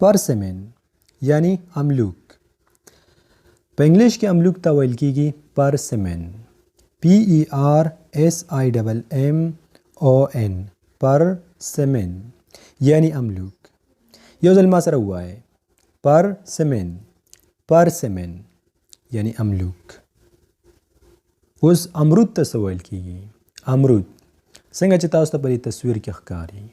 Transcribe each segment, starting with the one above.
persimmon یعنی املوک. په انګلیش کې املوک ته ویل کیږي persimmon. PERSIMMON persimmon یعنی املوک. یو ځل ما سره ووایه persimmon یعنی املوک. اوس امرود ته څه ویل کیږي؟ امرود څنګه چې تاسو ته په دې تصویر کې ښکاري.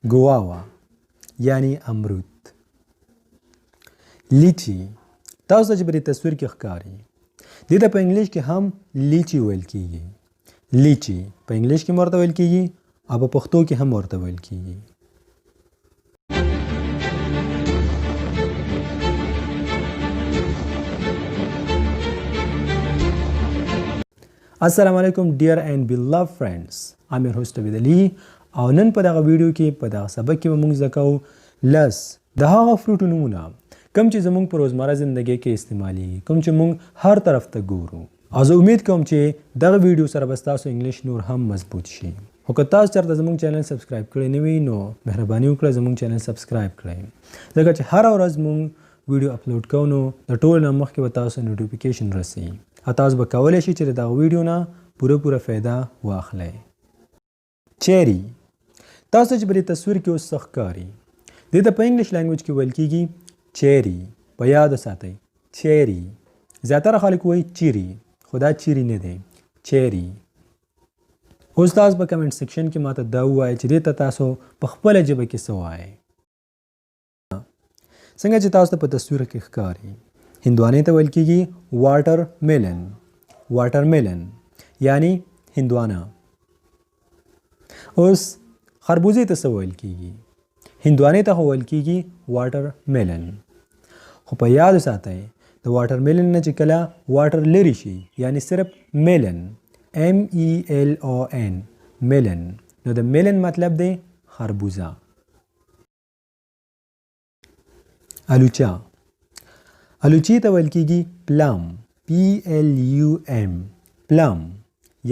guava یعنی امرود. لیچی تاسو ته چې په دې تصویر کې ښکاري دې ته په انګلیش کې هم لیچی ویل کیږي. لیچی په انګلیش کې ورته ویل کیږي او په پښتو کې هم ورته ویل کیږي. السلام علیکم ډیر اینڈ beloved friends. I'm your host Ali او نن په دغه ویډیو کې په دغه سبق کې به موږ زده کوو لس د هغه فروټو نومونه کوم چې زموږ په روزمره زندګۍ کې استعمالي، کوم چې موږ هر طرف ته ګورو. او زه امید کوم چې دغه ویډیو سره به ستاسو انګلیش نور هم مضبوط شي. خو که تاسو چېرته زموږ چینل سبسکرایب کړی نه وي نو مهرباني وکړئ زموږ چینل سبسکرایب کړئ، ځکه چې هره ورځ موږ ویډیو اپلوډ کوو نو د ټولو نه مخکې به تاسو نوټیفیکیشن رسي او تاسو به کولی شئ چې د دغه ویډیو نه پوره فایده واخلئ. چیری تاسو چې په دې تصویر کې اوس څه ښکاري دې ته په انګلیش لینګویج کې ویل کیږي چیری. په یاد وساتئ چیری. زیاتره خلک وایي چیری خو دا چیری نه دی، چیری. اوس تاسو په کمنټ سیکشن کې ماته دا ووایئ چې دې ته تاسو په خپله ژبه کې څه وایئ. څنګه چې تاسو ته په تصویر کې ښکاري هندوانې ته ویل کیږي واټرمیلن یعنی هندوانه. اوس خربوزې ته څه ویل کیږي؟ هندوانې ته خو ویل کیږي واټرمیلن. خو په یاد وساتئ د واټرمیلن نه چې کله واټر لرې شي یعنی صرف میلن MELON میلن نو د میلن مطلب دی خربوزه. الوچې ته ویل کیږي plum PLUM plum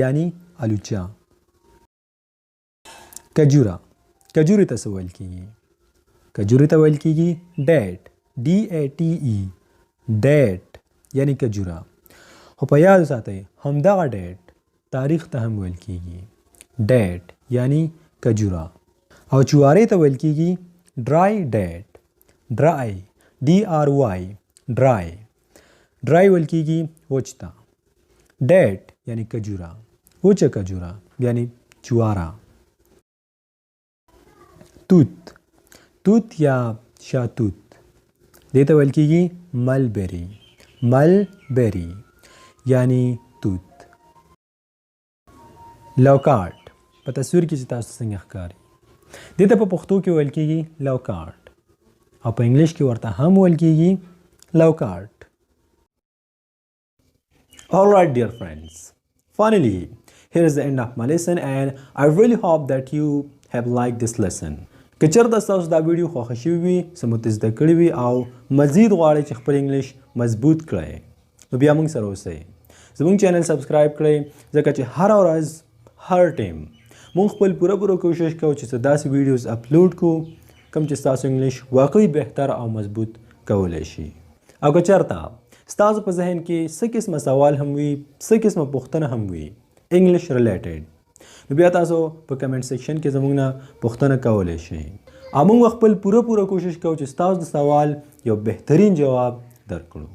یعنی الوچه. کجوري ته څه ویل کیږي؟ کجوري ته ویل کیږي date DATE date یعنی کجوره. خو په یاد وساتئ همدغه ډیټ تاریخ ته هم ویل کیږي ډیټ یعنی کجوره. او چوارې ته ویل کیږي ډرای ډیټ ډرای DRY ډرای ویل کیږي وچ ته. ډیټ یعنی کجوره، وچه کجوره یعنی چواره. توت یا شاتوت دې ته ویل کیږي ملبری یعنی توت. لوکاټ په تصویر کې چې تاسو څنګه ښکاري دې ته په پښتو کې ویل کیږي لوکاټ او په انګلیش کې ورته هم ویل کیږي لوکاټ. Alright dear friends, finally here is the end of my lesson and I really hope that you have liked this lesson. که چېرته ستاسو دا ویډیو خوښه شوي وي، څه مو زده کړي وي او مزید غواړئ چې خپل انګلیش مضبوط کړئ نو بیا موږ سره اوسئ. زموږ چینل سبسکرایب کړئ ځکه چې هره ورځ هر ټایم موږ خپل پوره کوشش کوو چې څه داسې ویډیوز اپلوډ کړو کوم چې ستاسو انګلیش واقعي بهتر او مضبوط کولی شي. او که چېرته ستاسو په ذهن کې څه قسمه سوال هم وي، څه قسمه پوښتنه هم وي انګلیش ریلیټډ نو بیا تاسو په کمنټ سیکشن کې زموږ نه پوښتنه کولی شئ او موږ خپل پوره کوشش کوو چې ستاسو د سوال یو بهترین جواب درکړو.